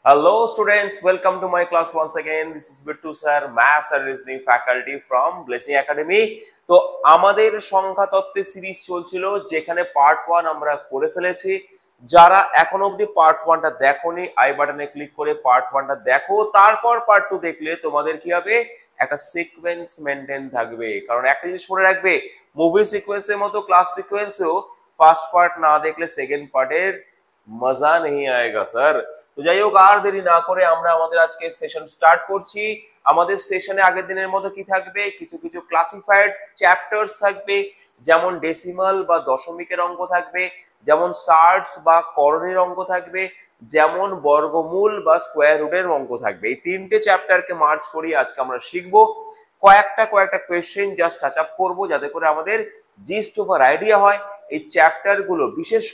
Hello students, welcome to my class once again. This is Bittu sir, Maths and Reasoning faculty from Blessing Academy. তো আমাদের সংখ্যা তত্ত্বের series চলছিল যেখানে part 1 আমরা করে ফেলেছি। যারা এখন অবধি পার্ট 1 টা দেখোনি আই বাটনে ক্লিক করে পার্ট 1 টা দেখো, তারপর পার্ট 2 দেখলে তোমাদের কি হবে, একটা সিকোয়েন্স মেইনটেইন থাকবে। কারণ একটা জিনিস মনে রাখবে, মুভি সিকোয়েন্সের মতো ক্লাস সিকোয়েন্সেও ফার্স্ট পার্ট না দেখলে সেকেন্ড পার্টের মজা নেই আয়েগা স্যার। তো যাই হোক, আর দেরি না করে আমরা আমাদের আজকে সেশন স্টার্ট করছি। আমাদের সেশনে আগের দিনের মতো কি থাকবে, কিছু কিছু ক্লাসিফাইড চ্যাপ্টার্স থাকবে, যেমন ডেসিমাল বা দশমিকের অঙ্ক থাকবে, যেমন শার্টস বা করণের অঙ্ক থাকবে, যেমন বর্গমূল বা স্কোয়ার রুটের অঙ্ক থাকবে। এই তিনটে চ্যাপ্টারকে মার্চ করি আজকে আমরা শিখবো। কয়েকটা কোয়েশ্চেন জাস্ট টাচ আপ করবো যাতে করে আমাদের জিস্ট ওভার আইডিয়া হয়। এই চ্যাপ্টার গুলো বিশেষ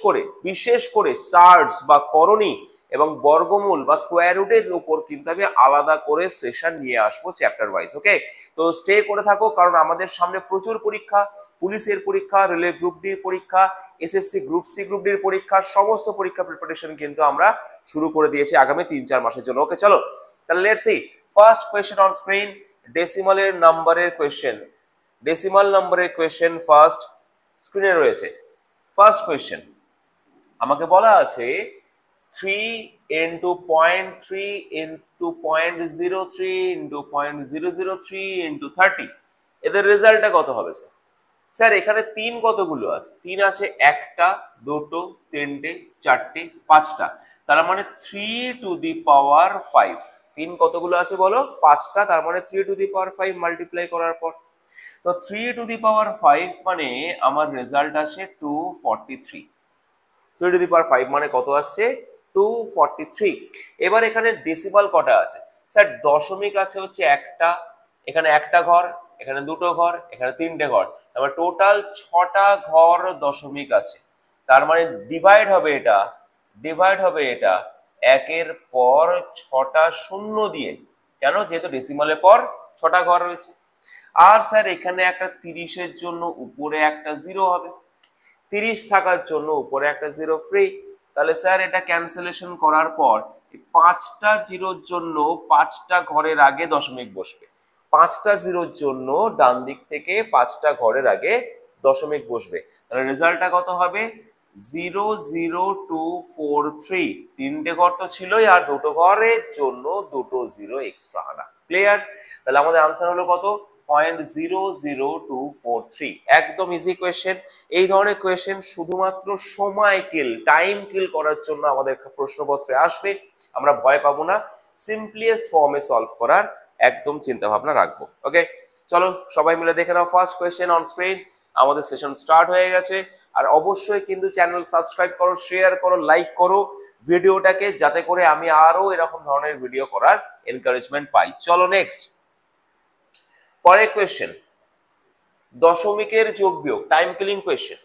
করে শার্টস বা করণী এবং বর্গমূল বা স্কোয়ার রুটের উপর কিন্তু আমি আলাদা করে সেশন নিয়ে আসবো চ্যাপ্টার ওয়াইজ। ওকে, তো স্টে করে থাকো, কারণ আমাদের সামনে প্রচুর পরীক্ষা, পুলিশের পরীক্ষা, রেলওয়ে গ্রুপ ডি পরীক্ষা, এসএসসি গ্রুপ সি গ্রুপ ডির পরীক্ষা, সমস্ত পরীক্ষা প্রিপারেশন কিন্তু আমরা শুরু করে দিয়েছি আগামী 3-4 মাসের জন্য। ওকে চলো তাহলে let's see first question on screen. ডেসিমালের নাম্বারের কোয়েশ্চেন, ডেসিমাল নাম্বারের কোয়েশ্চেন ফার্স্ট স্ক্রিনে রয়েছে। ফার্স্ট কোয়েশ্চেন আমাকে বলা আছে 3 into 0.3 into 0.03 into 0.003 into 30, এদের রেজাল্টটা কত হবে স্যার? স্যার এখানে 3 কতগুলো আছে? 3 আছে, একটা, দুটো, তিনটে, চারটে, পাঁচটা, তার মানে 3 to the power 5। 3 কতগুলো আছে বলো? 5টা, তার মানে 3 to the power 5 মাল্টিপ্লাই করার পর, তো 3 to the power 5 মানে আমার রেজাল্ট আসে 243। 3 to the power 5 মানে কত আসছে? 243। এবার এখানে ডেসিমাল কটা আছে? স্যার দশমিক আছে হচ্ছে একটা, এখানে একটা ঘর, এখানে দুটো ঘর, এখানে তিনটে ঘর, তারপর টোটাল 6টা ঘর দশমিক আছে। তার মানে ডিভাইড হবে এটা একের পর 6টা শূন্য দিয়ে। কেন? যেহেতু ডেসিমালের পর 6টা ঘর রয়েছে। আর স্যার এখানে একটা 30-এর জন্য উপরে একটা জিরো হবে, 30 থাকার জন্য উপরে একটা জিরো ফ্রি। তাহলে স্যার এটা ক্যান্সেলেশন করার পর 5টা জিরোর জন্য 5টা ঘরের আগে দশমিক বসবে, 5টা জিরোর জন্য ডান দিক থেকে 5টা ঘরের আগে দশমিক বসবে। তাহলে রেজাল্টটা কত হবে? 00243। তিনটে ঘর তো ছিলই, আর দুটো ঘরের জন্য দুটো জিরো এক্সট্রা আনা। ক্লিয়ার? তাহলে আমাদের আনসার হলো কত? 0.00243। একদম ইজি কোয়েশ্চেন। এই ধরনের কোয়েশ্চেন শুধুমাত্র টাইম কিল করার জন্য আমাদের প্রশ্নপত্রে আসবে। আমরা ভয় পাবো না, সিম্পলিয়েস্ট ফর্মে সলভ করার একদম চিন্তা ভাবনা রাখবো। ওকে চলো সবাই মিলে দেখে নাও ফার্স্ট কোয়েশ্চেন অন স্ক্রিন। আমাদের সেশন স্টার্ট হয়ে গেছে। আর অবশ্যই কিন্তু চ্যানেল সাবস্ক্রাইব করো, শেয়ার করো, লাইক করো ভিডিওটাকে, যাতে করে আমি আরো এরকম ধরনের ভিডিও করার এনকারেজমেন্ট পাই। চলো নেক্সট পরের কোয়েশ্চেন, দশমিকের যোগ বিয়োগ, টাইম কিলিং কোয়েশ্চেন।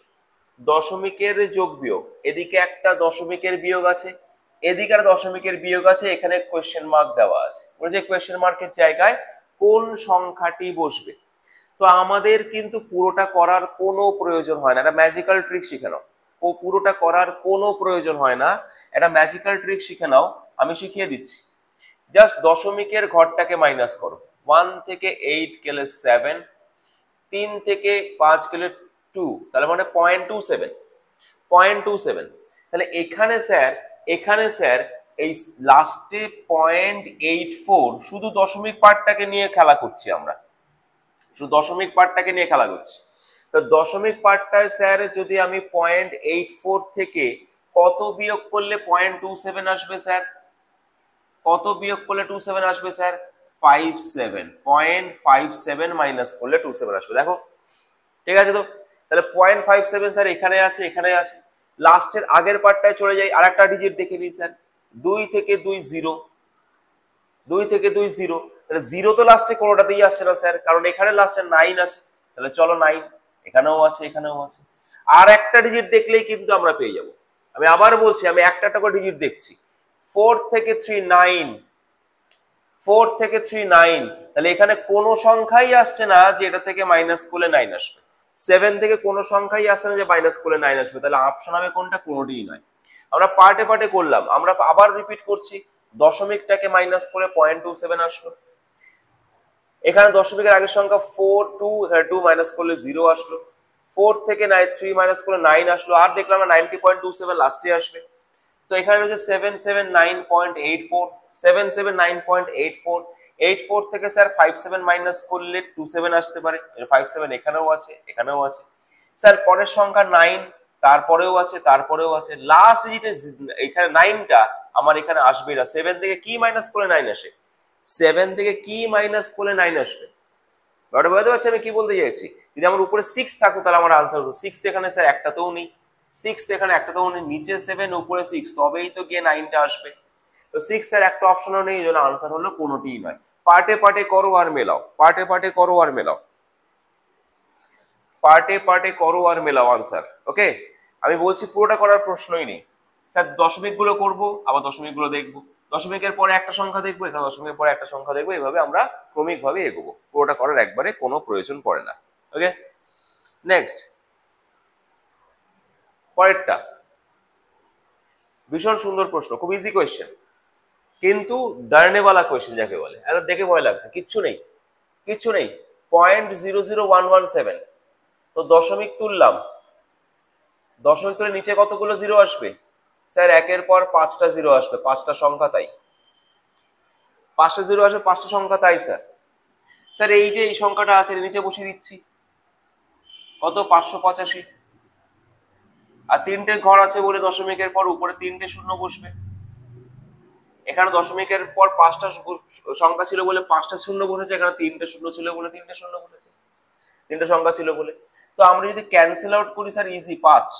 দশমিকের যোগ বিয়োগ, এদিকে একটা দশমিকের বিয়োগ আছে, এদিকে আর দশমিকের বিয়োগ আছে, এখানে কোয়েশ্চেন মার্ক দেওয়া আছে। বলছে কোয়েশ্চেন মার্কের জায়গায় কোন সংখ্যাটি বসবে। তো আমাদের কিন্তু পুরোটা করার কোনো প্রয়োজন হয় না, একটা ম্যাজিক্যাল ট্রিক শিখে নাও। পুরোটা করার কোনো প্রয়োজন হয় না, একটা ম্যাজিক্যাল ট্রিক শিখে নাও, আমি শিখিয়ে দিচ্ছি। জাস্ট দশমিকের ঘরটাকে মাইনাস করো। 1 থেকে 8 গেলে 7, 3 থেকে 5 গেলে 2, তাহলে মানে 0.27। তাহলে এখানে স্যার এই লাস্টে 0.84, শুধু দশমিক পার্টটাকে নিয়ে খেলা করছি আমরা, শুধু দশমিক পার্টটাকে নিয়ে খেলা করছি। তো দশমিক পার্টটায় স্যার যদি আমি 0.84 থেকে কত বিয়োগ করলে 0.27 আসবে স্যার? কত বিয়োগ করলে 27 আসবে স্যার? 57। 0.57 মাইনাস করলে 27 আসবে। দেখো ঠিক আছে তো? তাহলে 0.57 স্যার এখানে আছে, এখানে আছে। লাস্টের আগের পার্টটায় চলে যাই, আরেকটা ডিজিট দেখে নিই স্যার। 2 থেকে 2 0, 2 থেকে 2 0, তাহলে 0 তো লাস্টে কোনোটাতেই আসছে না স্যার, কারণ এখানে লাস্টে 9 আছে। তাহলে চলো 9, এখানেও আছে, এখানেও আছে। আর একটা ডিজিট দেখলেই কিন্তু আমরা পেয়ে যাব। আমি আবার বলছি, আমি একটা করে ডিজিট দেখছি। 4 থেকে 3 9, 4 থেকে 3 9, তাহলে এখানে কোনো সংখ্যাই আসছে না যে এটা থেকে মাইনাস করলে 9 আসবে। 7 থেকে কোনো সংখ্যাই আসছে না যে মাইনাস করলে 9 আসবে। তাহলে অপশন হবে কোনটা? কোনোটিই নয়। আমরা পার্টে করলাম, আমরা আবার রিপিট করছি। দশমিকটাকে মাইনাস করে 0.27 আসলো। এখানে দশমিকের আগের সংখ্যা 4 2, এখানে 2 মাইনাস করলে 0 আসলো। 4 থেকে 3 মাইনাস করলে 9 আসলো। আর দেখলাম 90.27 লাস্টে আসবে। তো এখানে রয়েছে 779.84, 779.84, 84 থেকে স্যার 57 মাইনাস করলে 27 আসতে পারে। 57 এখানেও আছে, এখানেও আছে। স্যার পরের সংখ্যা 9, তারপরেও আছে, তারপরেও আছে। লাস্ট ডিজিটে এখানে 9টা আমার এখানে আসবে না। 7 থেকে কি মাইনাস করে 9 আসে? 7 থেকে কি মাইনাস করলে 9 আসবে? ব্যাপারটা বুঝতে পারছি আমি কি বলতে চাইছি? যদি আমার উপরে 6 থাকতো তাহলে আমার আনসার হতো 6 এখানে স্যার একটাতেও নেই। 6 এখানে একটাতেও নেই, নিচে 7 উপরে 6, তবেই তো গিয়ে 9টা আসবে। তো 6 এর একটা অপশনও নেই, এজন্য আনসার হলো কোনোটিই নয়। পার্টে পার্টে করো আর মেলাও, পার্টে পার্টে করো আর মেলাও, পার্টে পার্টে করো আর মেলাও আনসার। ওকে, আমি বলছি পুরোটা করার প্রশ্নই নেই স্যার। দশমিক গুলো করবো, আবার দশমিক গুলো দেখবো, দশমিকের পরে একটা সংখ্যা দেখবো, এখানে দশমিকের পরে একটা সংখ্যা দেখবো, এইভাবে আমরা ক্রমিক ভাবে এগোবো। পুরোটা করার একবারে কোনো প্রয়োজন পড়ে না। ওকে, নেক্সট, পরেরটা ভীষণ সুন্দর প্রশ্ন, খুব ইজি কোয়েশ্চেন, কিন্তু ডারনেওয়ালা কোয়েশ্চেন যাকে বলে। এত দেখে ভয় লাগছে, কিচ্ছু নেই, কিচ্ছু নেই। 0.00117, তো দশমিক তুললাম, দশমিক তুলে নিচে কতগুলো জিরো আসবে? স্যার একের পর 5টা জিরো আসবে, 5টা সংখ্যা তাই, 5টা জিরো আসবে, 5টা সংখ্যা তাই স্যার। স্যার এই যে এই সংখ্যাটা আছে নিচে বসিয়ে দিচ্ছি, কত? 585। আর 3টে ঘর আছে বলে দশমিকের পর উপরে 3টে শূন্য বসবে। এখানে দশমিকের পর 5টা সংখ্যা ছিল বলে 5টা শূন্য বসেছে, এখানে 3টে শূন্য ছিল বলে 3টে শূন্য বসেছে, 3টে সংখ্যা ছিল বলে। তো আমরা যদি ক্যান্সেল আউট করি স্যার, ইজি 5,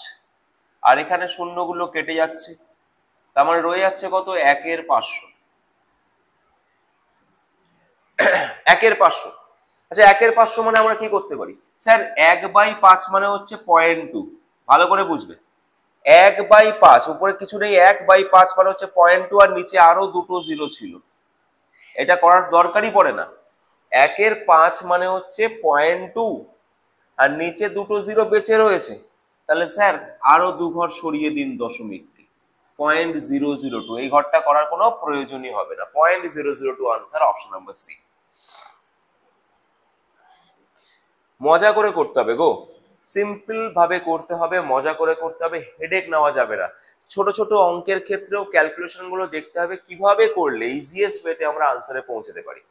আর এখানে শূন্যগুলো কেটে যাচ্ছে, তার মানে রয়ে যাচ্ছে কত? 1/500, 1/500। আচ্ছা 1/500 মানে আমরা কি করতে পারি স্যার? 1/5 মানে হচ্ছে 0.2, ভালো করে বুঝবে। 1/5, উপরে কিছু নেই, 1/5 মানে হচ্ছে 0.2, আর নিচে আরো দুটো জিরো ছিল, এটা করার দরকারই পড়ে না। 1/5 মানে হচ্ছে 0.2, আর নিচে দুটো জিরো বেঁচে রয়েছে, তাহলে স্যার আরো 2 ঘর সরিয়ে দিন দশমিককে, 0.002। এই ঘরটা করার কোনো প্রয়োজনই হবে না, 0.002 আনসার, অপশন নাম্বার সি। মজা করে করতে হবে গো, সিম্পল ভাবে করতে হবে, মজা করে করতে হবে, হেডেক নেওয়া যাবে না। ছোট ছোট অঙ্কের ক্ষেত্রেও ক্যালকুলেশন গুলো দেখতে হবে কিভাবে করলে ইজিয়েস্ট ওয়েতে আমরা আনসারে পৌঁছাতে পারি।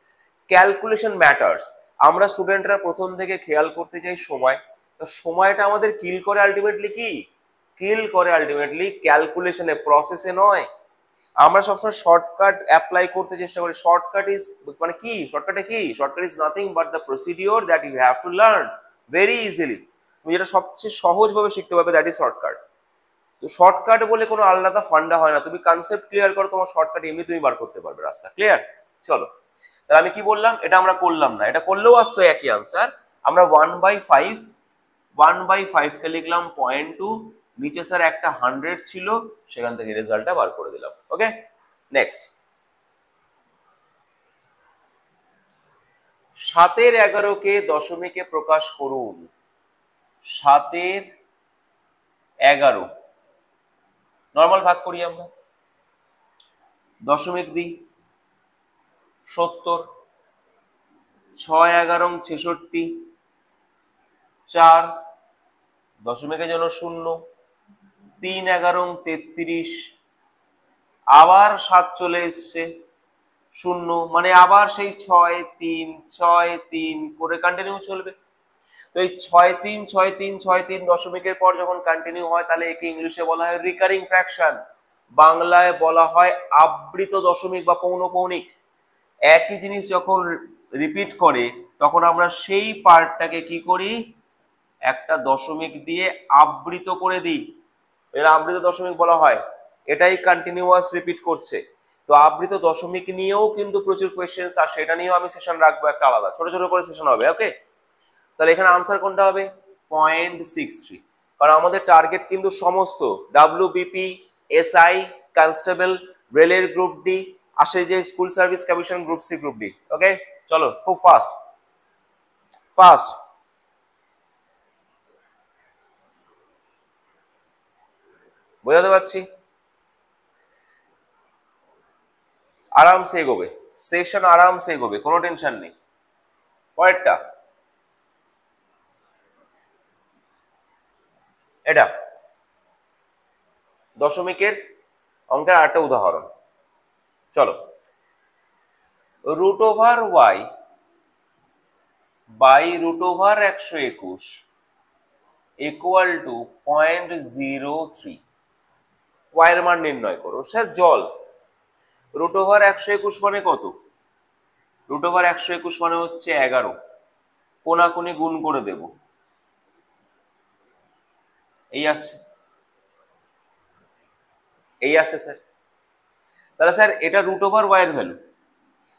Calculation matters. আমরা স্টুডেন্টরা প্রথম থেকে খেয়াল করতে চাই সময়, তো সময়টা আমাদের কিল করে আলটিমেটলি, কি কিল করে আলটিমেটলি ক্যালকুলেশনে, প্রসেসে নয়। আমরা সবসময় শর্টকাট অ্যাপ্লাই করতে চেষ্টা করি। শর্টকাট ইজ মানে কি? শর্টকাটে কি? Shortcut is nothing but the procedure that you have to learn very easily. তুমি যেটা সবচেয়ে সহজভাবে শিখতে পারবে, দ্যাট ইজ শর্টকাট। তো শর্টকাট বলে কোনো আলাদা ফান্ডা হয় না, তুমি কনসেপ্ট ক্লিয়ার করো, তোমার শর্টকাট এমনি তুমি বার করতে পারবে রাস্তা। ক্লিয়ার? চলো, তাহলে আমি কি বললাম, এটা আমরা করলাম না, এটা করলেও আসতো একই আনসার। আমরা 1/5, 1/5 কে লিখলাম 0.2, নিচে স্যার একটা 100 ছিল, সেখান থেকে রেজাল্টটা বার করে দিলাম। ওকে, নেক্সট, 7/11 দশমিকে প্রকাশ করুন। 7/11 নর্মাল ভাগ করি আমরা, দশমিক দিই 70, 6/11 66, 4 দশমিকের জন্য 0, 3/11 33, আবার 7 চলে এসছে, 0, মানে আবার সেই 6 3 6 3 করে কন্টিনিউ চলবে। তো এই 6 3 6 3 6 3 দশমিকের পর যখন কন্টিনিউ হয়, তাহলে একে ইংলিশে বলা হয় রিকারিং ফ্র্যাকশন, বাংলায় বলা হয় আবৃত দশমিক বা পৌনঃপৌনিক। একই জিনিস যখন রিপিট করে, তখন আমরা সেই পার্টটাকে কি করি, একটা দশমিক দিয়ে আবৃত করে দিই, এটা আবৃত দশমিক বলা হয়। এটাই কন্টিনিউয়াস রিপিট করছে। তো আবৃত দশমিক নিয়েও কিন্তু প্রচুর কোয়েশ্চেন্স আসে, এটা নিয়েও আমি সেশন রাখবো একটা আলাদা, ছোট ছোট করে সেশন হবে। ওকে, তাহলে এখানে আনসার কোনটা হবে? 0.63, কারণ আমাদের টার্গেট কিন্তু সমস্ত ডাব্লিউবিপি, এসআই, কনস্টেবল, রেলের গ্রুপ ডি, আসে যে school service commission, group C, group D. Okay, চলো খুব ফাস্ট ফাস্ট। বোঝাতে পারছি? আরামসে এগোবে, সেশন আরামসে এগোবে, কোনো টেনশন নেই। পরেরটা এটা দশমিকের অঙ্কের আরেকটা উদাহরণ। চলো, root over y by root over 121 equal to 0.03। Y এর মান নির্ণয় করো। স্যার জল, রুট ওভার 121 মানে কত? রুট ওভার 121 মানে হচ্ছে 11। কোনাকুনি গুণ করে দেব, এই আসছে, এই আসছে স্যার। তাহলে স্যার এটা রুট ওভার ওয়াই এর ভ্যালু,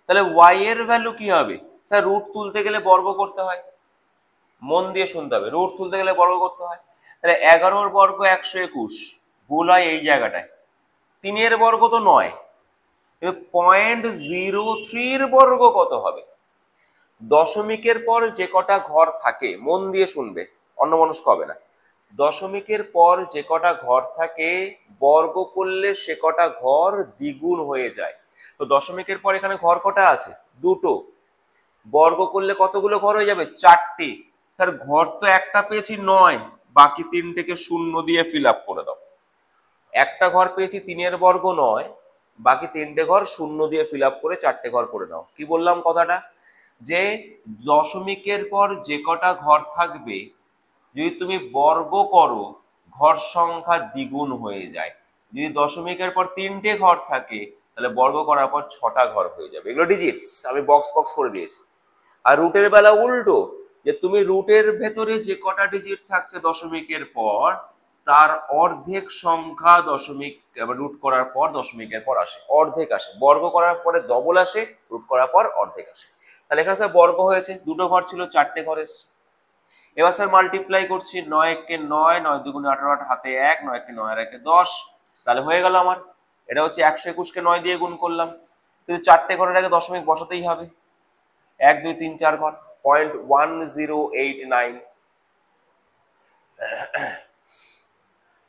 তাহলে ওয়াই এর ভ্যালু কি হবে? স্যার রুট তুলতে গেলে বর্গ করতে হয়, মন দিয়ে শুনতে হবে, রুট তুলতে গেলে বর্গ করতে হয়। তাহলে 11 বর্গ 121, ভুল হয় এই জায়গাটায়। 3 বর্গ তো 9, 0.03 বর্গ কত হবে? দশমিকের পর যে কটা ঘর থাকে, মন দিয়ে শুনবে, অন্যমনস্ক হবে না। দশমিকের পর যে কটা ঘর থাকে বর্গ করলে সে কটা ঘর দ্বিগুণ হয়ে যায়। তো দশমিকের পর এখানে ঘর কটা আছে? দুটো। বর্গ করলে কতগুলো ঘর হয়ে যাবে? 4টি। স্যার ঘর তো একটা পেয়েছি 9, বাকি 3টেকে শূন্য দিয়ে ফিল আপ করে দাও। একটা ঘর পেয়েছি 3 বর্গ 9, বাকি 3টে ঘর শূন্য দিয়ে ফিল আপ করে 4টে ঘর করে নাও। কি বললাম কথাটা? যে দশমিকের পর যে কটা ঘর থাকবে যদি তুমি বর্গ করো ঘর সংখ্যা দ্বিগুণ হয়ে যায়। যদি দশমিকের পর 3টে ঘর থাকে তাহলে বর্গ করার পর 6টা ঘর হয়ে যাবে। এগুলো ডিজিটস আমি বক্স বক্স করে দিয়েছি। আর রুটের বেলা উল্টো, যে তুমি রুটের ভেতরে যে কটা ডিজিট থাকছে দশমিকের পর তার অর্ধেক সংখ্যা দশমিক রুট করার পর দশমিকের পর আসে, অর্ধেক আসে। বর্গ করার পরে ডবল আসে, রুট করার পর অর্ধেক আসে। তাহলে এখানে স্যার বর্গ হয়েছে, দুটো ঘর ছিল, 4টে ঘর এসছে। এবার স্যার মাল্টিপ্লাই করছি, 9 কে 9, 9 দুগুণে 18, হাতে 1, 9 কে 9 আর 1 10, তাহলে হয়ে গেল আমার। এটা হচ্ছে 121 কে 9 দিয়ে গুণ করলাম, কিন্তু 4টে ঘরের আগে দশমিক বসাতেই হবে। 1 2 3 4 ঘর, 0.1089,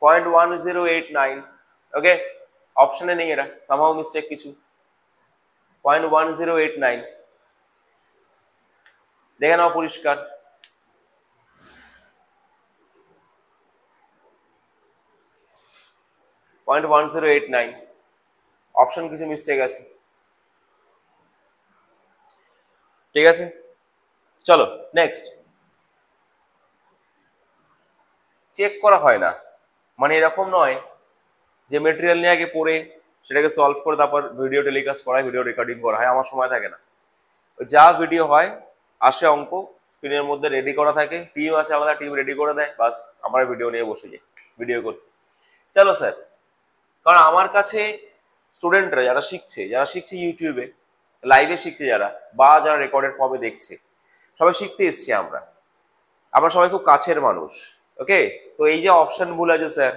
0.1089। ওকে, অপশনে নেই, এটা সামহাউ মিস্টেক কিছু। 0.1089 দেখে নাও পরিষ্কার। অপশন কিছু মিস্টেক আছে, ঠিক আছে। চলো নেক্সট। চেক করা হয় না মানে এরকম নয় যে মেটেরিয়াল নিয়ে আগে পড়ে সেটাকে সলভ করে তারপর ভিডিও টেলিকাস্ট করা হয়, ভিডিও রেকর্ডিং করা হয়। আমার সময় থাকে না, যা ভিডিও হয় আসে, অঙ্ক স্ক্রিনের মধ্যে রেডি করা থাকে, টিম আছে আলাদা, টিম রেডি করে দেয়, বাস আমরা ভিডিও নিয়ে বসে যাই ভিডিও করতে। চলো স্যার, কারণ আমার কাছে স্টুডেন্টরা যারা শিখছে ইউটিউবে লাইভে শিখছে, যারা রেকর্ডেড ফর্মে দেখছে, সবাই শিখতে এসছি আমরা সবাই খুব কাছের মানুষ। ওকে, তো এই যে অপশন ভুল আছে স্যার,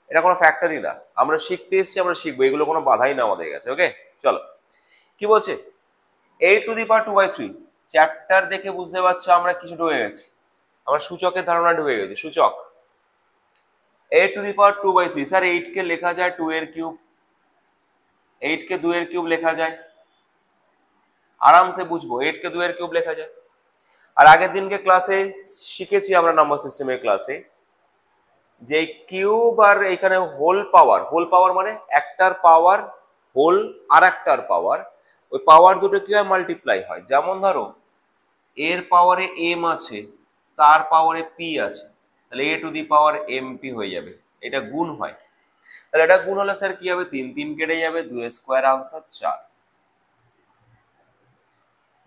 এটা কোনো ফ্যাক্টরই না, আমরা শিখতে এসছি, আমরা শিখবো, এগুলো কোনো বাধাই না আমাদের কাছে। ওকে চলো, কি বলছে? 8⁻²/3 চ্যাপ্টার দেখে বুঝতে পারছো আমরা কিছু ঢুকে গেছি, আমরা সূচকের ধারণা ঢুকে গেছি। সূচক 8⁻²/3, স্যার 8 কে লেখা যায় 2 এর কিউব, 8 কে 2 এর কিউব লেখা যায়, আরামসে বুঝবো, 8 কে 2 এর কিউব লেখা যায়। আর আগের দিনকে ক্লাসে শিখেছি আমরা নাম্বার সিস্টেমের ক্লাসে যে কিউব আর এখানে হোল পাওয়ার মানে একটার পাওয়ার হোল আর একটার পাওয়ার, ওই পাওয়ার দুটো কি হয়? মাল্টিপ্লাই হয়। যেমন ধরো এর পাওয়ারে এম আছে, তার পাওয়ারে পি আছে, তাহলে a⁴ mp হয়ে যাবে, এটা গুণ হয়। তাহলে এটা গুণ হলে স্যার কি হবে? 3 3 কেটে যাবে, 2 স্কোয়ার আনসার 4,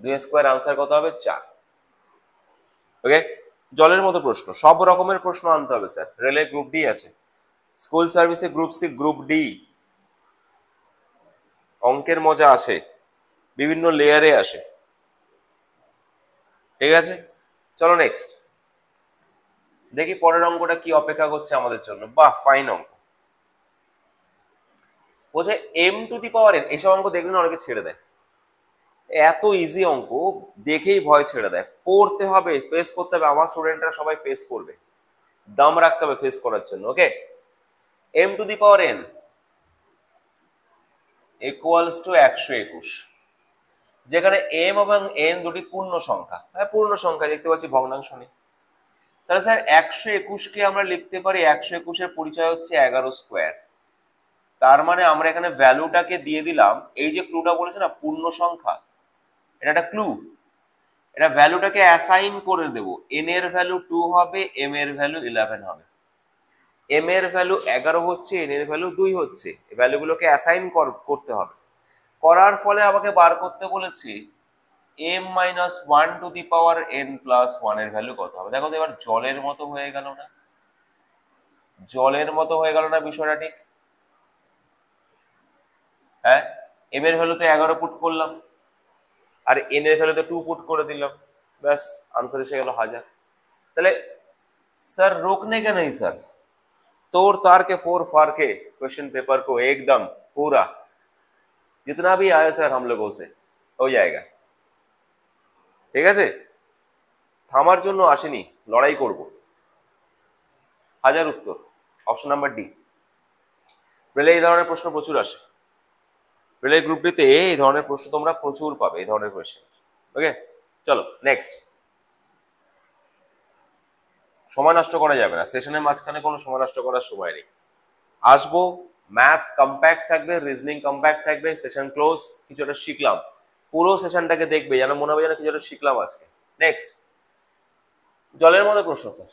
2 স্কোয়ার আনসার কত হবে? 4। ওকে, জলের মতো প্রশ্ন, সব রকমের প্রশ্ন আনতে হবে স্যার। রেলে গ্রুপ ডি আছে, স্কুল সার্ভিসে গ্রুপ সি, গ্রুপ ডি, অঙ্কের মজা আসে, বিভিন্ন লেয়ারে আসে, ঠিক আছে। চলো নেক্সট দেখি পরের অঙ্কটা কি অপেক্ষা করছে আমাদের জন্য। বাহ, ফাইন অঙ্ক। বলছে m⁴n, এইসব অঙ্ক দেখলে না অনেকে ছেড়ে দেয়, এত ইজি অঙ্ক দেখেই ভয় ছেড়ে দেয়। পড়তে হবে, ফেস করতে হবে, আমার স্টুডেন্টরা সবাই ফেস করবে, দম রাখতে হবে ফেস করার জন্য। ওকে, m⁴n ইকুয়ালস টু 121, যেখানে m এবং n দুটি পূর্ণ সংখ্যা। হ্যাঁ, পূর্ণ সংখ্যা দেখতে পাচ্ছি, ভগ্নাংশ নেই। তাহলে স্যার 121কে আমরা লিখতে পারি, 121 এর পরিচয় হচ্ছে 11 স্কোয়ার। তার মানে আমরা এখানে ভ্যালুটাকে দিয়ে দিলাম, এই যে ক্লুটা বলেছে না পূর্ণ সংখ্যা, এটা একটা ক্লু। এটা ভ্যালুটাকে অ্যাসাইন করে দেব, n এর ভ্যালু 2 হবে, m এর ভ্যালু 11 হবে। m এর ভ্যালু 11 হচ্ছে, n এর ভ্যালু 2 হচ্ছে। এই ভ্যালুগুলোকে অ্যাসাইন করতে হবে। করার ফলে আমাকে বার করতে বলেছে m minus 1 to the power n plus 1 এর ভ্যালু কত হবে। দেখো তো এবার জলের মতো হয়ে গেল না, জলের মতো হয়ে গেল না বিষয়টা ঠিক? হ্যাঁ, m এর ভ্যালু তো 11 পুট করলাম, আর n এর ভ্যালু তো 2 পুট করে দিলাম, ব্যাস आंसर এসে গেল 1000। তাহলে सर रोकने का नहीं सर, तोड़ तार के फोर फार के क्वेश्चन पेपर को एकदम पूरा जितना भी आया सर हम लोगों से हो जाएगा। ঠিক আছে, থামার জন্য আসেনি, লড়াই করব। 1000 উত্তর, অপশন নাম্বার ডি। রেলে এই ধরনের প্রশ্ন প্রচুর আসে, রেলের গ্রুপ ডিতে এই ধরনের প্রশ্ন তোমরা প্রচুর পাবে, এই ধরনের কোয়েশ্চেন। ওকে, চলো নেক্সট। সময় নষ্ট করা যাবে না, সেশনের মাঝখানে কোনো সময় নষ্ট করার সময় নেই। আসবো, ম্যাথস কম্প্যাক্ট থাকবে, রিজনিং কম্প্যাক্ট থাকবে, সেশন ক্লোজ। কিছু একটা শিখলাম, পুরো সেশনটাকে দেখবে যেন মনে হবে যেন কিছু একটা শিখলাম আজকে। নেক্সট, জলের মধ্যে প্রশ্ন স্যার।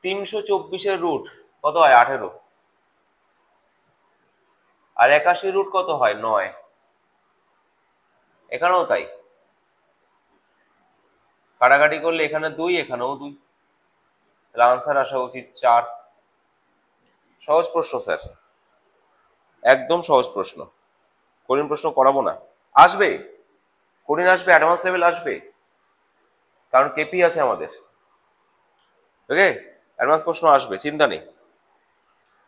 324 রুট কত হয়? 18। আর 81 রুট কত হয়? 9। এখানেও তাই, কাটাকাটি করলে এখানে 2, এখানেও 2, তাহলে আনসার আসা উচিত 4। সহজ প্রশ্ন স্যার, একদম সহজ প্রশ্ন, কঠিন প্রশ্ন করাবো না। আসবে কঠিন, আসবে অ্যাডভান্স লেভেল আসবে, কারণ কেপি আছে আমাদের। ওকে, অ্যাডভান্স প্রশ্ন আসবে, চিন্তা নেই,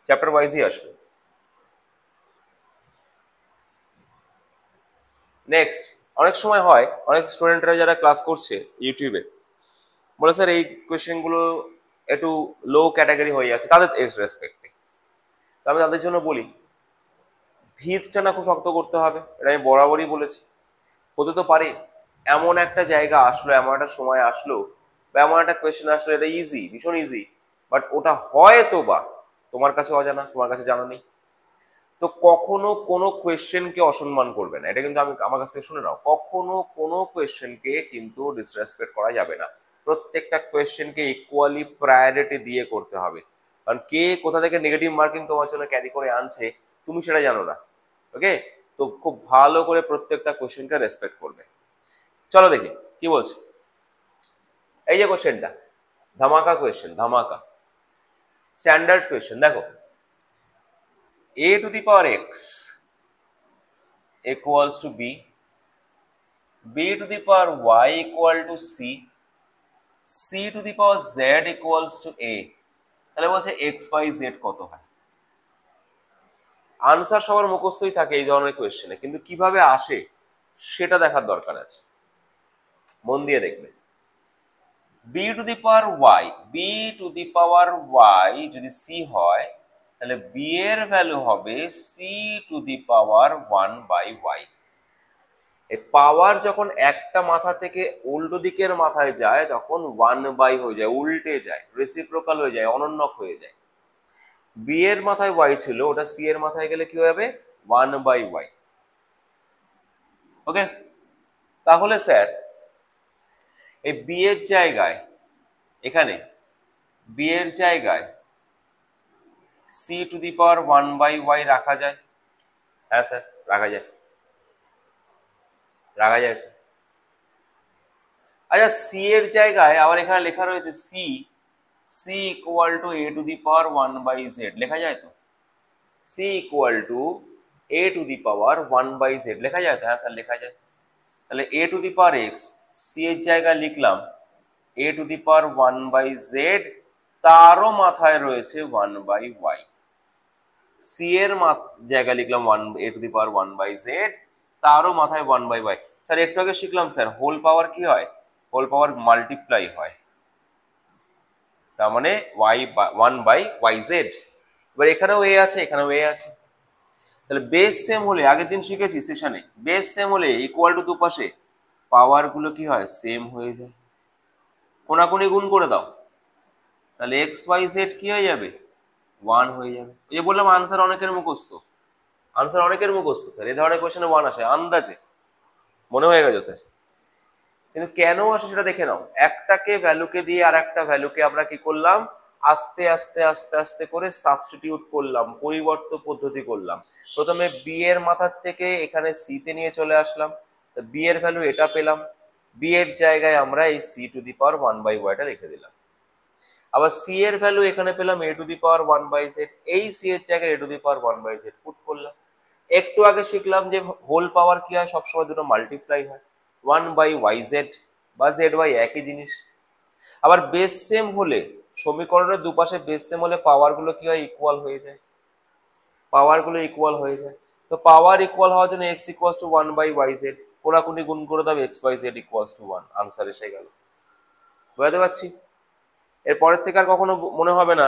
চ্যাপ্টার ওয়াইজই আসবে। নেক্সট, অনেক সময় হয় অনেক স্টুডেন্টরা যারা ক্লাস করছে ইউটিউবে বলে স্যার এই কোয়েশ্চেনগুলো একটু লো ক্যাটাগরি হয়ে যাচ্ছে তাদের রেসপেক্টে। আমি তাদের জন্য বলি, ভিতটা না খুব শক্ত করতে হবে, এটা আমি বরাবরই বলেছি। হতে তো পারে এমন একটা জায়গা আসলো, এমন একটা সময় আসলো, বা এমন একটা কোয়েশ্চেন আসলো, এটা ইজি, ভীষণ ইজি, বাট ওটা হয়তো বা তোমার কাছে অজানা, তোমার কাছে জানা নেই। তো কখনো কোনো কোয়েশ্চেনকে অসম্মান করবে না, এটা কিন্তু আমি আমার কাছ থেকে শুনে নাও। কখনো কোনো কোয়েশ্চেনকে কিন্তু ডিসরেসপেক্ট করা যাবে না, প্রত্যেকটা কোয়েশ্চেনকে ইকুয়ালি প্রায়োরিটি দিয়ে করতে হবে। কারণ কে কোথা থেকে নেগেটিভ মার্কিং তোমার জন্য ক্যারি করে আনছে তুমি সেটা জানো না। ওকে, তো খুব ভালো করে প্রত্যেকটা কোয়েশ্চেনকে রেসপেক্ট করবে। চলো দেখি কি বলছে। এই যে কোয়েশ্চেনটা, ধামাকা কোয়েশ্চেন, ধামাকা স্ট্যান্ডার্ড কোয়েশ্চেন। দেখো, a to the power x equals to b, b to the power y equal to c, c to the power z equals to a। তাহলে বলছে x y z কত হয়। আনসার সবার মুখস্থই থাকে এই ধরনের কোয়েশ্চেনে, কিন্তু কিভাবে আসে সেটা দেখার দরকার আছে, মন দিয়ে দেখবে। b to the power y, b to the power y যদি c হয় তাহলে b এর ভ্যালু হবে c to the power 1/y। এই পাওয়ার যখন একটা মাথা থেকে উল্টো দিকের মাথায় যায় তখন 1/y হয়ে যায়, উল্টে যায়, রেসিপ্রোকাল হয়ে যায়, অনন্যক হয়ে যায়। b এর মাথায় y ছিল, ওটা c এর মাথায় গেলে কি হবে? 1/y। ওকে, তাহলে স্যার এই b এর জায়গায়, এখানে b এর জায়গায় c to the power 1/y রাখা যায়। হ্যাঁ স্যার, রাখা যায়, রাখা যায় স্যার। আচ্ছা, c এর জায়গায় আবার এখানে লেখা রয়েছে c, c equal to a to the power 1/z লেখা যায় তো? c equal to a to the power 1/z লেখা যায় তো? হ্যাঁ স্যার, লেখা যায়। তাহলে a to the power x, c এর জায়গায় লিখলাম a to the power 1/z, তারও মাথায় রয়েছে 1/y। c এর জায়গায় লিখলাম a to the power 1/z, তারও মাথায় 1/y। স্যার একটু আগে শিখলাম স্যার হোল পাওয়ার কি হয়? হোল পাওয়ার মাল্টিপ্লাই হয়, তার মানে 1/yz। এবার এখানেও a আছে, এখানেও a আছে, তাহলে বেস সেম হলে, আগের দিন শিখেছি সেশনে, বেস সেম হলে ইকুয়াল টু দুপাশে পাওয়ার গুলো কি হয়, সেম হয়ে যায়। কোনাকুনি গুণ করে দাও, তাহলে এক্স ওয়াই জেড কি হয়ে যাবে, 1 হয়ে যাবে। এই যে বললাম আনসার অনেকের মুখস্থ, আনসার অনেকের মুখস্থ স্যার, এই ধরনের কোয়েশ্চেনে 1 আসে আন্দাজে, মনে হয়ে গেছে স্যার। কিন্তু কেন আসে সেটা দেখে নাও। একটাকে ভ্যালুকে দিয়ে আর একটা ভ্যালুকে আমরা কি করলাম, আস্তে আস্তে আস্তে আস্তে করে সাবস্টিটিউট করলাম, পরিবর্তন পদ্ধতি করলাম। প্রথমে বি এর মাথার থেকে এখানে সি তে নিয়ে চলে আসলাম, বি এর ভ্যালু এটা পেলাম, বি এর জায়গায় আমরা এই C to the power 1/y লিখে দিলাম। আবার সি এর ভ্যালু এখানে পেলাম এ টু দি পাওয়ার 1/z, এই সি এর জায়গায় এ to the power 1/z put করলাম। একটু আগে শিখলাম যে হোল পাওয়ার কি হয়, সবসময় দুটো মাল্টিপ্লাই হয়, 1/yz বা zy একই জিনিস। আবার বেস সেম হলে, সমীকরণের দুপাশে বেস সেম হলে পাওয়ার গুলো কি হয়, ইকুয়াল হয়ে যায়, পাওয়ার গুলো ইকুয়াল হয়ে যায়। তো পাওয়ার ইকুয়াল হওয়ার জন্য x ইকুয়ালস টু 1/yz, কোনাকুনি গুণ করে দাও, x by z equals to 1, answer এসে গেল। বুঝতে পারছি? এর পরের থেকে আর কখনো মনে হবে না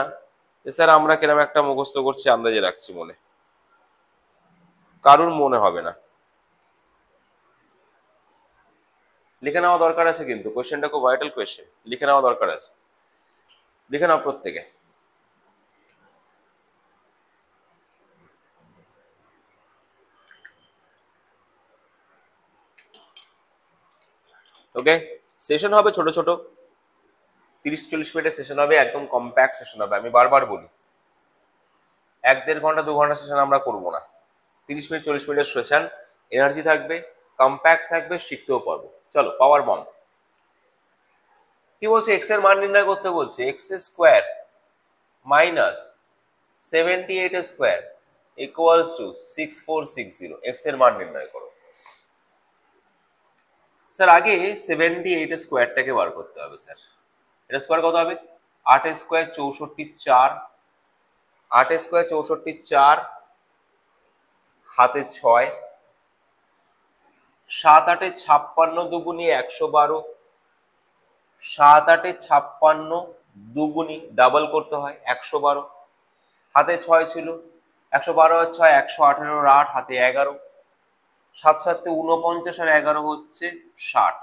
যে স্যার আমরা কিরকম একটা মুখস্থ করছি, আন্দাজে রাখছি, মনে কারুর মনে হবে না। লিখে নেওয়া দরকার আছে, কিন্তু কোয়েশ্চেনটা খুব ভাইটাল কোয়েশ্চেন, লিখে নেওয়া দরকার আছে, লিখে নাও প্রত্যেকে। ওকে, সেশন হবে ছোট ছোট, 30-40 মিনিটের সেশন হবে, একদম কম্প্যাক্ট সেশন হবে। আমি বারবার বলি 1-1.5 ঘন্টা 2 ঘন্টা সেশন আমরা করবো না, 30 মিনিট 40 মিনিটের সেশন, এনার্জি থাকবে, কম্প্যাক্ট থাকবে, শিখতেও পারবো। চলো পাওয়ার বম। কি বলছে, এক্স এর মান নির্ণয় করতে বলছে, x square minus 78 square equals to 6460, x এর মান নির্ণয় করো। স্যার আগে 78 স্কোয়ারটাকে বার করতে হবে স্যার। এটা স্কোয়ার কত হবে, 8 স্কোয়ার 64 4, 8 স্কোয়ার 64 4, হাতে 6, 7 8 56 দুগুনি 112, 7 8 56 দুগুনি ডাবল করতে হয় 112, হাতে 6 ছিল, 112 আর 6 118 আর 8 হাতে 11, 7 7 49 আর 11 হচ্ছে 60।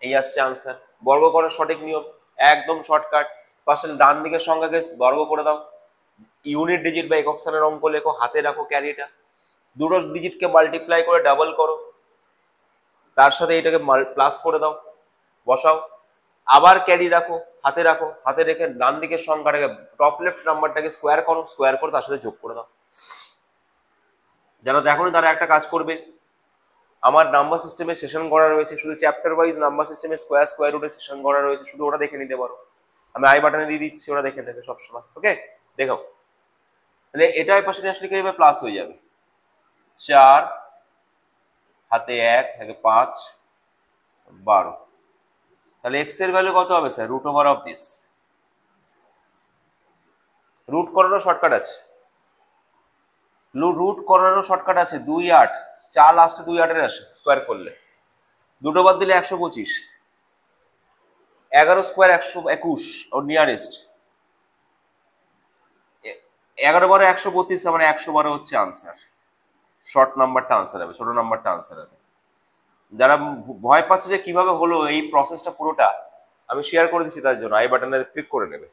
এই আসছে আনসার। বর্গ করার সঠিক নিয়ম একদম শর্টকাট, ফার্স্ট ডান দিকের সংখ্যাকে বর্গ করে দাও, ইউনিট ডিজিট বা একক স্থানের অঙ্ক লেখো, হাতে রাখো ক্যারিটা, দুটো ডিজিটকে মাল্টিপ্লাই করে ডাবল করো, তার সাথে এটাকে প্লাস করে দাও, বসাও, আবার ক্যারি রাখো, হাতে রেখে ডান দিকের সংখ্যাটাকে টপ লেফট নাম্বারটাকে স্কোয়ার করো, স্কোয়ার করে তার সাথে যোগ করে দাও। যারা দেখোনি তারা একটা কাজ করবে, আমার নাম্বার সিস্টেমে সেশন করা রয়েছে, শুধু চ্যাপ্টার ওয়াইজ নাম্বার সিস্টেমে স্কোয়ার রুটে সেশন করা রয়েছে, শুধু ওটা দেখে নিতে পারো, আমি আই বাটনে দিয়ে দিচ্ছি, ওরা দেখে নেবে সবসময়। ওকে দেখো, তাহলে এটা এই পাশে আসলে কি হবে, প্লাস হয়ে যাবে, 4 হাতে 1 থেকে 5 12, তাহলে এক্স এর ভ্যালু কত হবে sir, root over of this. Root করারও শর্টকাট আছে, রুট করারও শর্টকাট আছে, 2 8, 4 লাস্টে 2 8 এর আসে, স্কোয়ার করলে দুটো বাদ দিলে 125, 11 স্কোয়ার 121 ওর নিয়ারেস্ট, 11 12 132, মানে 112 হচ্ছে আনসার, শর্ট নাম্বারটা আনসার হবে, ছোট নাম্বারটা আনসার হবে। যারা ভয় পাচ্ছে যে কিভাবে হলো এই প্রসেসটা পুরোটা, আমি শেয়ার করে দিচ্ছি, তার জন্য আই বাটনে ক্লিক করে নেবে,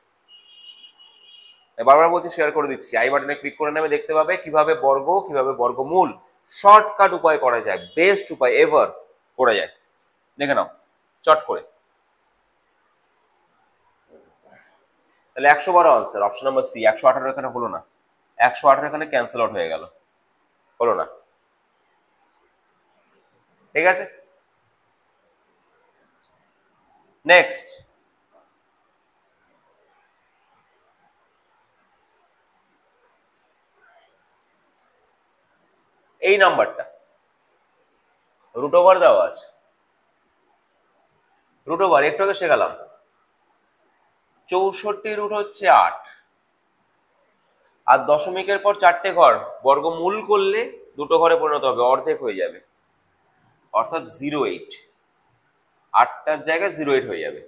বারবার বলছি শেয়ার করে দিচ্ছি, আই বাটনে ক্লিক করে নেবে, দেখতে পাবে কিভাবে বর্গ, কিভাবে বর্গমূল শর্টকাট উপায় করা যায়, বেস্ট উপায় এভার করা যায়, দেখে নাও চট করে। তাহলে 112 আনসার, অপশন নাম্বার সি। 118 এখানে হলো না, 118 এখানে ক্যান্সেল আউট হয়ে গেল, হলো না, ঠিক আছে। নেক্সট, এই নাম্বারটা রুট ওভার দেওয়া আছে, রুট ওভার একটু আগে শেখালাম, 64 রুট হচ্ছে 8, আর দশমিকের পর 4টে ঘর, বর্গমূল করলে দুটো ঘরে পরিণত হবে, অর্ধেক হয়ে যাবে, অর্থাৎ 08, 8টার জায়গায় 08 হয়ে যাবে,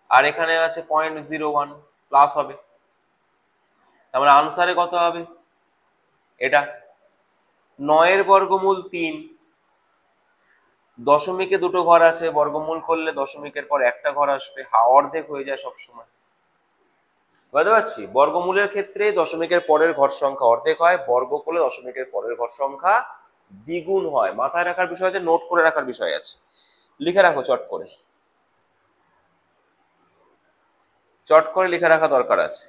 আর এখানে আছে 0.01 প্লাস হবে, তাহলে আনসারে কত হবে? এটা 9 এর বর্গমূল 3, দশমিকে দুটো ঘর আছে, বর্গমূল করলে দশমিকের পর একটা ঘর আসবে, অর্ধেক হয়ে যায় সব সময়। বুঝতে পারছি? বর্গমূলের ক্ষেত্রে দশমিকের পরের ঘর সংখ্যা অর্ধেক হয়, বর্গ করলে দশমিকের পরের ঘর সংখ্যা দ্বিগুণ হয়। মাথায় রাখার বিষয় আছে, নোট করে রাখার বিষয় আছে, লিখে রাখো চট করে, চট করে লিখে রাখা দরকার আছে।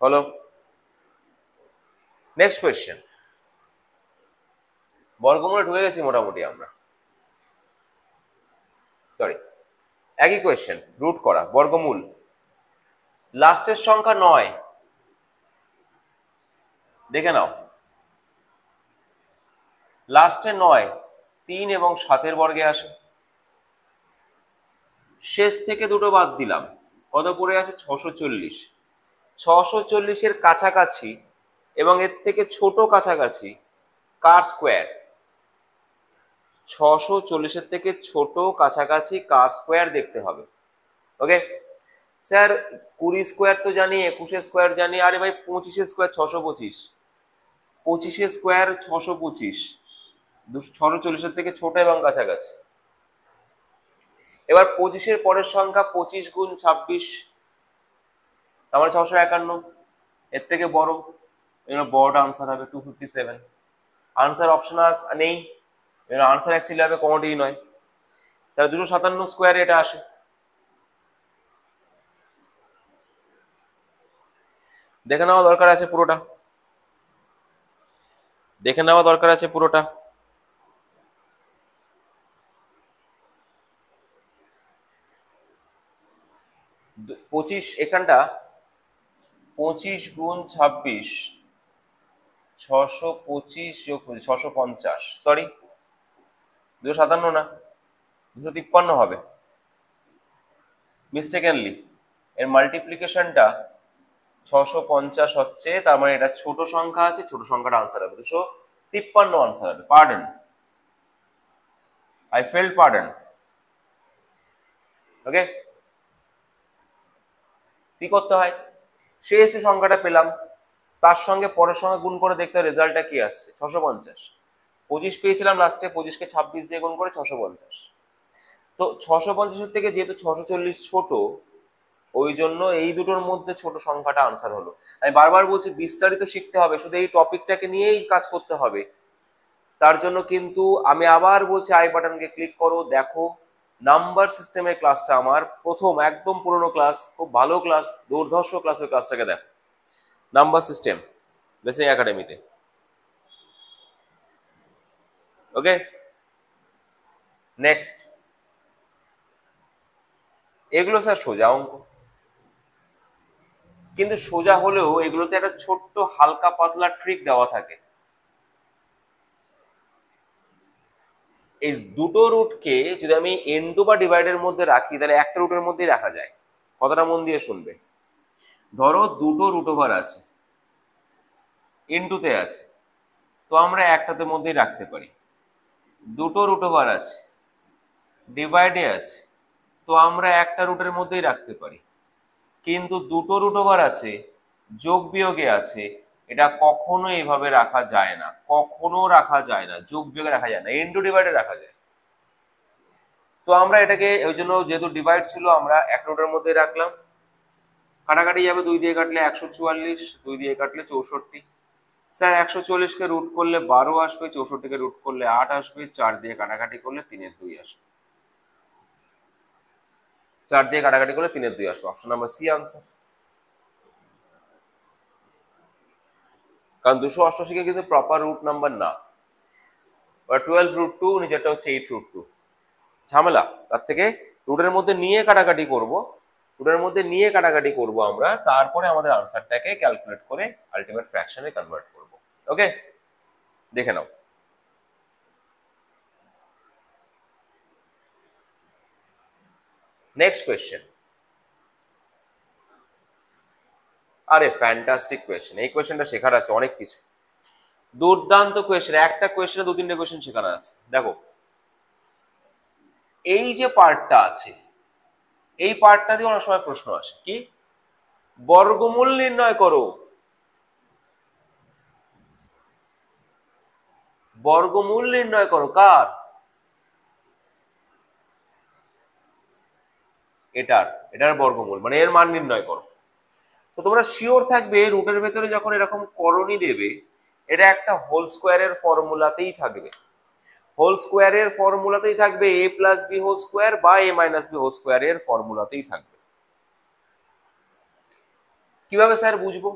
হলো, নেক্সট কোয়েশ্চেন। বর্গমূলে ঢুকে গেছি মোটামুটি আমরা, সরি, একই কোয়েশ্চেন, রুট করা, বর্গমূল, লাস্টের সংখ্যা 9, দেখে নাও, লাস্টে 9 3 এবং 7 বর্গে আসে, শেষ থেকে দুটো বাদ দিলাম, কত পড়ে আছে? 640। 640-এর কাছাকাছি এবং এর থেকে ছোট কাছাকাছি কার স্কোয়ার? 640-এর থেকে ছোট কাছাকাছি কার স্কোয়ার দেখতে হবে। ওকে স্যার, 20 স্কোয়ার তো জানি, 21 স্কোয়ার জানি, আরে ভাই 25 স্কোয়ার 625, 25 স্কোয়ার 625, 640-এর থেকে ছোট এবং কাছাকাছি। এবার 25-এর পরের সংখ্যা 25 গুণ 26, আমার 651, এর থেকে বড়, বড়টা আনসার হবে 257। আনসার অপশন নেই, আনসার অ্যাকচুয়ালি হবে কোনটিই নয়, তাহলে 257 স্কোয়ারে এটা আসে। দেখে নেওয়া দরকার আছে পুরোটা, দেখে নেওয়া দরকার আছে পুরোটা। পঁচিশ, এখানটা 25 গুণ 26, 625 যোগ 650, সরি 257 না, 253 হবে মিস্টেকেনলি। এর মাল্টিপ্লিকেশনটা 650 হচ্ছে, তার মানে এটা ছোট সংখ্যা আছে, ছোট সংখ্যাটা আনসার হবে 253 আনসার হবে। Pardon, I failed pardon. Okay, কি করতে হয়? শেষ সংখ্যাটা পেলাম, তার সঙ্গে পরের সঙ্গে গুণ করে দেখতে রেজাল্টটা কি আসছে। 650, 25 পেয়েছিলাম লাস্টে, 25-কে 26 দিয়ে গুণ করে 650। তো 650-এর থেকে যেহেতু 640 ছোট, ওই জন্য এই দুটোর মধ্যে ছোট সংখ্যাটা আনসার হলো। আমি বারবার বলছি বিস্তারিত শিখতে হবে, শুধু এই টপিকটাকে নিয়েই কাজ করতে হবে। তার জন্য কিন্তু আমি আবার বলছি, আই বাটনকে ক্লিক করো, দেখো নাম্বার সিস্টেমের ক্লাসটা আমার প্রথম, একদম পুরনো ক্লাস, খুব ভালো ক্লাস, দুর্ধর্ষ ক্লাস, ওই ক্লাসটাকে দেখো, নাম্বার সিস্টেম ব্লেসিং একাডেমিতে। ওকে, নেক্সট। এগুলো স্যার সোজা অঙ্ক, কিন্তু সোজা হলেও এগুলোতে একটা ছোট্ট হালকা পাতলা ট্রিক দেওয়া থাকে। এই দুটো রুটকে যদি আমি ইনটু বা ডিভাইডের মধ্যে রাখি, তাহলে একটা রুটের মধ্যেই রাখা যায়। কথাটা মন দিয়ে শুনবে। ধরো দুটো রুট ওভার আছে, ইনটুতে আছে, তো আমরা একটাতে মধ্যেই রাখতে পারি। দুটো রুট ওভার আছে, ডিভাইডে আছে, তো আমরা একটা রুটের মধ্যেই রাখতে পারি। কিন্তু দুটো রুট ওভার আছে, যোগ বিয়োগে আছে, এটা কখনো এভাবে রাখা যায় না, কখনো রাখা যায় না, যোগ বিয়োগে রাখা যায় না, ইনটু ডিভাইডে রাখা যায়। তো আমরা এটাকে ওই জন্য, যেহেতু ডিভাইড ছিল, আমরা এক রুটের মধ্যে রাখলাম। কাটাকাটি যাবে, 2 দিয়ে কাটলে 144, 2 দিয়ে কাটলে 64। স্যার 144-কে রুট করলে 12 আসবে, 64-কে রুট করলে 8 আসবে, 4 দিয়ে কাটাকাটি করলে 3-এর 2 আসবে, 4 দিয়ে কাটাকাটি করলে 3-এর 2 আসবে। Option number C answer. কারণ 288-কে কিন্তু প্রপার রুট নাম্বার না, 12√2, নিচেরটা হচ্ছে 8√2, ঝামেলা। তার থেকে রুটের মধ্যে নিয়ে কাটাকাটি করব, রুটের মধ্যে নিয়ে কাটাকাটি করব আমরা, তারপরে আমাদের আনসারটাকে ক্যালকুলেট করে আলটিমেট ফ্র্যাকশনে কনভার্ট করব। ওকে, দেখে নাও। Next question. আরে ফ্যান্টাস্টিক কোয়েশ্চেন, এই কোয়েশ্চেনটা শেখার আছে অনেক কিছু। দুর্দান্ত কোয়েশ্চেন, একটা কোয়েশ্চেনে 2-3টে কোয়েশ্চেন শেখানো আছে। দেখো এই যে পার্টটা আছে, এই পার্টটা দিয়ে অনেক সময় প্রশ্ন আসে, কি বর্গমূল নির্ণয় করো। বর্গমূল নির্ণয় করো কার? এটার বর্গমূল মানে এর মান নির্ণয় করো। তো তোমরা শিওর থাকবে রুটের ভেতরে যখন এরকম করণী দেবে, এটা একটা হোল স্কোয়ারের ফর্মুলাতেই থাকবে। হোল স্কোয়ারের ফর্মুলাতেই থাকবে, a plus B whole square বা a মাইনাস বি হোল স্কোয়ারের ফর্মুলাতেই থাকবে। কিভাবে স্যার বুঝবো?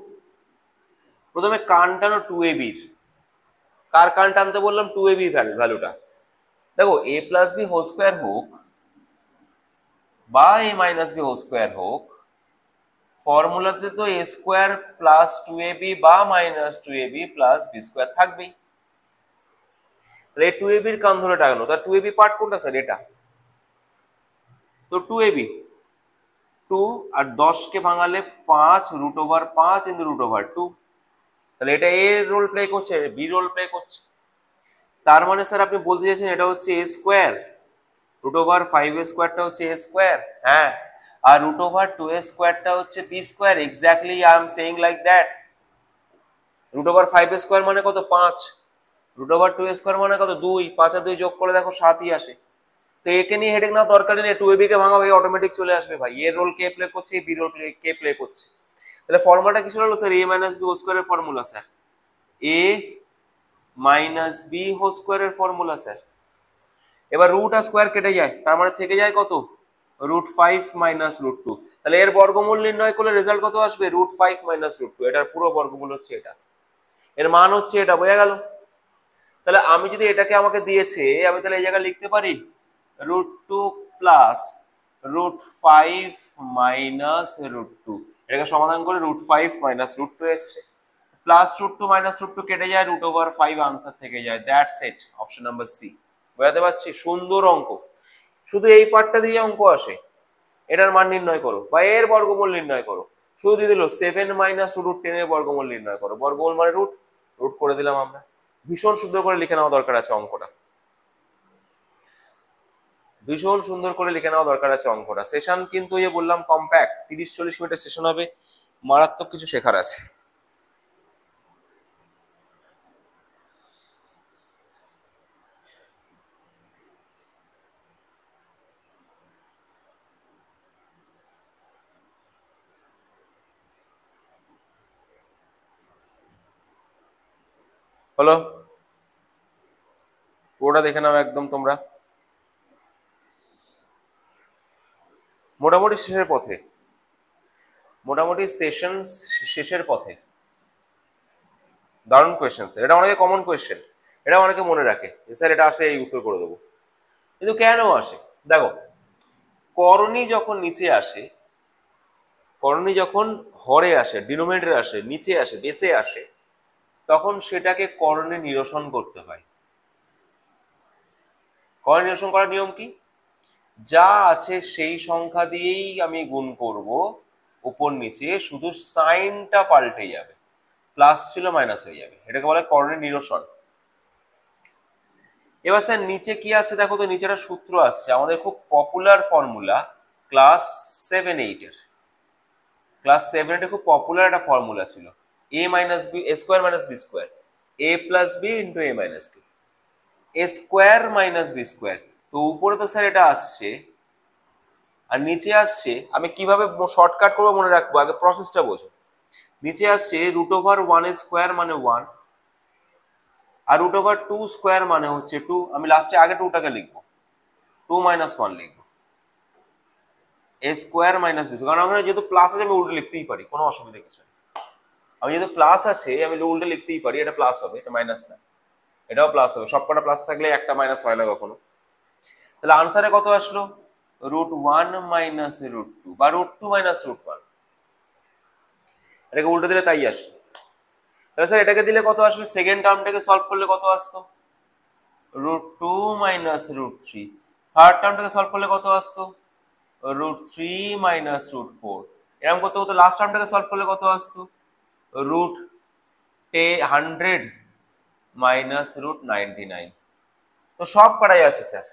প্রথমে কান টানো 2ab এর। কার কান টানতে বললাম? 2ab ভ্যালুটা। দেখো a plus B whole square হোক বা a minus B whole square হোক, ফর্মুলাতে তো a স্কোয়ার প্লাস 2ab বা minus 2ab plus B square থাকবেই। তাহলে 2ab এর কান ধরে টানো, তার 2ab পার্ট কোনটা স্যার? এটা তো 2ab, 2 আর 10 কে ভাঙালে 5 √5 ইনটু √2। তাহলে এটা a রোল প্লে করছে, বি রোল প্লে করছে। তার মানে স্যার আপনি বলতে চাইছেন এটা হচ্ছে a স্কোয়ার, √5 এর স্কোয়ারটা হচ্ছে a স্কোয়ার, হ্যাঁ, আর √2 এর স্কোয়ারটা হচ্ছে b square. Exactly I am saying like that. √5 এর স্কোয়ার মানে কত? 5। √2 এর স্কোয়ার মানে কত? 2। 5 আর 2 যোগ করে দেখো 7ই আসে। তো একে নিয়ে হেডেক না দরকার নেই, 2ab কে ভাঙাবো, এই অটোমেটিক চলে আসবে ভাই। এর রোল কে প্লে করছে, বি রোল কে প্লে করছে। তাহলে ফর্মুলাটা কি ছিল sir? a minus B whole স্কোয়ারের formula sir, a minus B whole স্কোয়ারের ফর্মুলা স্যার। এবার রুট আর স্কোয়ার কেটে যায়, তার মানে থেকে যায় কত? √5 মাইনাস √2। তাহলে এর বর্গমূল নির্ণয় করলে রেজাল্ট কত আসবে? √5 মাইনাস √2। এটার পুরো বর্গমূল হচ্ছে এটা, এর মান হচ্ছে এটা। বোঝা গেল? তাহলে আমি যদি এটাকে আমাকে দিয়েছে, আমি তাহলে এই জায়গায় লিখতে পারি √2 প্লাস √5 মাইনাস √2। এটাকে সমাধান করে √5 মাইনাস √2 এসছে। প্লাস √2 মাইনাস √2 কেটে যায়, √5 আনসার থেকে যায়। That's it, option number C. বোঝাতে পারছি? সুন্দর অঙ্ক, শুধু এই পার্টটা দিয়ে অঙ্ক আসে। এটার মান নির্ণয় করো বা এর বর্গমূল নির্ণয় করো। শুধু দিয়ে দিল 7 মাইনাস √10 এর বর্গমূল নির্ণয় করো। বর্গমূল মানে রুট, রুট করে দিলাম আমরা। ভীষণ সুন্দর করে লিখে নেওয়া দরকার আছে অঙ্কটা, ভীষণ সুন্দর করে লিখে নেওয়া দরকার আছে অঙ্কটা। সেশন কিন্তু এই বললাম কম্প্যাক্ট, 30-40 মিনিটের সেশন হবে, মারাত্মক কিছু শেখার আছে। হলো? পুরোটা দেখে নাও একদম তোমরা। মোটামুটি শেষের পথে, মোটামুটি সেশন শেষের পথে। দারুণ কোয়েশ্চেন স্যার, এটা অনেকে কমন কোয়েশ্চেন, এটা অনেকে মনে রাখে যে স্যার এটা আসলে এই উত্তর করে দেবো। কিন্তু কেন আসে দেখো, করণী যখন নিচে আসে, করণী যখন হরে আসে, ডিনোমিনেটরে আসে, নিচে আসে, বেসে আসে, তখন সেটাকে করণে নিরসন করতে হয়। করণে নিরসন করার নিয়ম কি? যা আছে সেই সংখ্যা দিয়েই আমি গুণ করব, উপর নিচে, শুধু সাইনটা পাল্টে যাবে, প্লাস ছিল মাইনাস হয়ে যাবে। এটাকে বলে করণে নিরসন। এবার স্যার নিচে কি আসছে দেখো তো, নিচে একটা সূত্র আসছে আমাদের, খুব পপুলার ফর্মুলা ক্লাস 7-8 এর। ক্লাস 7-8 খুব পপুলার একটা ফর্মুলা ছিল, a minus B, a square minus B square, a plus B into a minus B, a square minus B square. তো উপরে তো স্যার এটা আসছে আর নিচে আসছে, আমি কিভাবে শর্টকাট করবো মনে রাখবো, আগে প্রসেসটা বোঝো। নিচে আসছে √1 স্কোয়ার মানে 1, আর √2 স্কোয়ার মানে হচ্ছে 2। আমি লাস্টে আগে 2টাকে লিখবো, 2 মাইনাস 1 লিখবো, a স্কোয়ার মাইনাস বি, কারণ আমরা যেহেতু প্লাস আছে আমি উল্টে লিখতেই পারি, কোনো অসুবিধা কিছু নেই। আমি যেহেতু প্লাস আছে আমি উল্টে লিখতেই পারি, এটা প্লাস হবে, এটা মাইনাস না, এটাও প্লাস হবে। সবকটা প্লাস থাকলে একটা মাইনাস হয় না কখনো। তাহলে আনসারে কত আসলো? √1 মাইনাস √2 বা √2 মাইনাস √1। এটাকে উল্টে দিলে তাই আসবে। তাহলে স্যার এটাকে দিলে কত আসবে? সেকেন্ড টার্মটাকে সলভ করলে কত আসতো? √2 মাইনাস √3। থার্ড টার্মটাকে সলভ করলে কত আসতো? √3 মাইনাস √4। এরকম করতে করতে লাস্ট টার্মটাকে সলভ করলে কত আসতো? √100 মাইনাস রুট 99। তো সব করা যাচ্ছে স্যার,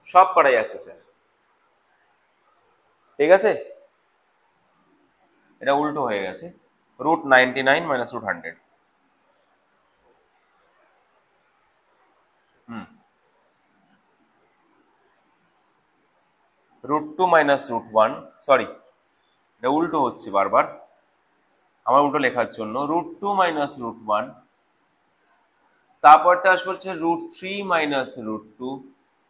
সব করা যাচ্ছে স্যার, ঠিক আছে। এটা উল্টো হয়ে গেছে, root 99 minus root 100। Root 2 minus root 1, sorry এটা উল্টো হচ্ছে বারবার আমার উল্টো লেখার জন্য। রুট 2 মাইনাস রুট 1, তারপরটা আসবে হচ্ছে রুট 3 মাইনাস রুট 2,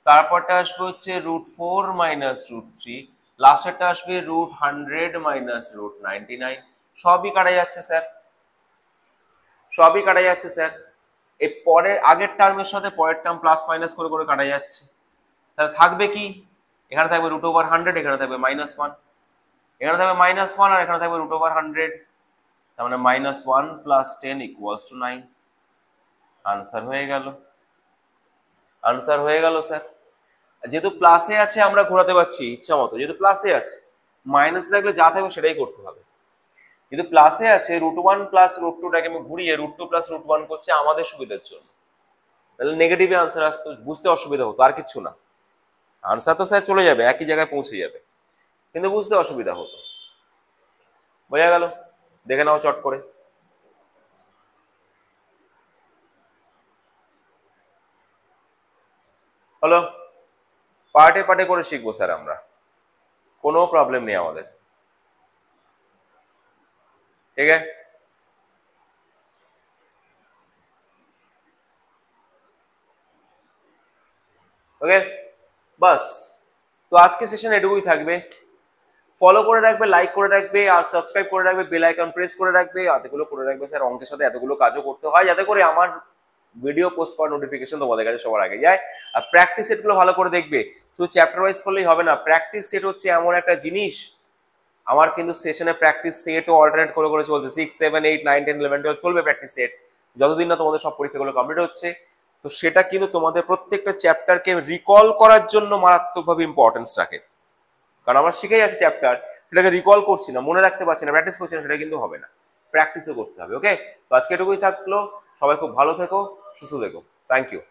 তারপরটা আসবে হচ্ছে রুট 4 মাইনাস রুট 3, লাস্টেরটা আসবে রুট 100 মাইনাস রুট 99। সবই কাটা যাচ্ছে স্যার, সবই কাটা যাচ্ছে স্যার। এই পরের আগের টার্মের সাথে পরের টার্ম প্লাস মাইনাস করে করে কাটা যাচ্ছে। তাহলে থাকবে কি, এখানে থাকবে রুট ওভার 100, এখানে থাকবে -1, এখানে থাকবে -1 আর এখানে থাকবে রুট ওভার 100। তার মানে -1 প্লাস 10 ইকুয়ালস টু 9। আনসার হয়ে গেল, আনসার হয়ে গেল স্যার। যেহেতু প্লাসে আছে আমরা ঘোরাতে পারছি ইচ্ছা মতো, যেহেতু প্লাসে আছে। মাইনাসে থাকলে যা থাকবে সেটাই করতে হবে। যেহেতু প্লাসে আছে, রুট 1 প্লাস রুট 2টাকে আমি ঘুরিয়ে রুট 2 প্লাস রুট 1 করছি আমাদের সুবিধার জন্য। তাহলে নেগেটিভে আনসার আসতো, বুঝতে অসুবিধা হতো, আর কিচ্ছু না। আনসার তো স্যার চলে যাবে, একই জায়গায় পৌঁছে যাবে, কিন্তু বুঝতে অসুবিধা হতো। বোঝা গেল? দেখে নাও চট করে। হলো, পার্টে পার্টে করে শিখবো স্যার আমরা, কোনো প্রবলেম নেই আমাদের, ঠিক আছে। ওকে, বাস। তো আজকে সেশন এটুকুই থাকবে। ফলো করে রাখবে, লাইক করে রাখবে, আর সাবস্ক্রাইব করে রাখবে, বেল আইকন প্রেস করে রাখবে, এতগুলো করে রাখবে স্যার। অঙ্কের সাথে এতগুলো কাজও করতে হয় যাতে করে আমার ভিডিও পোস্ট করার নোটিফিকেশন তোমাদের কাছে সবার আগে যায়। আর প্র্যাকটিস সেটগুলো ভালো করে দেখবে, শুধু চ্যাপ্টার ওয়াইজ করলেই হবে না। প্র্যাকটিস সেট হচ্ছে এমন একটা জিনিস, আমার কিন্তু সেশনে প্র্যাকটিস সেটও অল্টারনেট করে করে চলছে। 6, 7, 8, 9, 10, 11, 12 চলবে প্র্যাকটিস সেট যতদিন না তোমাদের সব পরীক্ষাগুলো কমপ্লিট হচ্ছে। তো সেটা কিন্তু তোমাদের প্রত্যেকটা চ্যাপ্টারকে রিকল করার জন্য মারাত্মকভাবে ইম্পর্টেন্স রাখে। কারণ আমরা শিখে যাচ্ছি চ্যাপ্টার, সেটাকে রিকল করছি না, মনে রাখতে পারছি না, প্র্যাকটিস করছি না, সেটা কিন্তু হবে না। প্র্যাকটিসও করতে হবে। ওকে, তো আজকে এটুকুই থাকলো। সবাই খুব ভালো থেকো, সুস্থ থেকো। Thank you.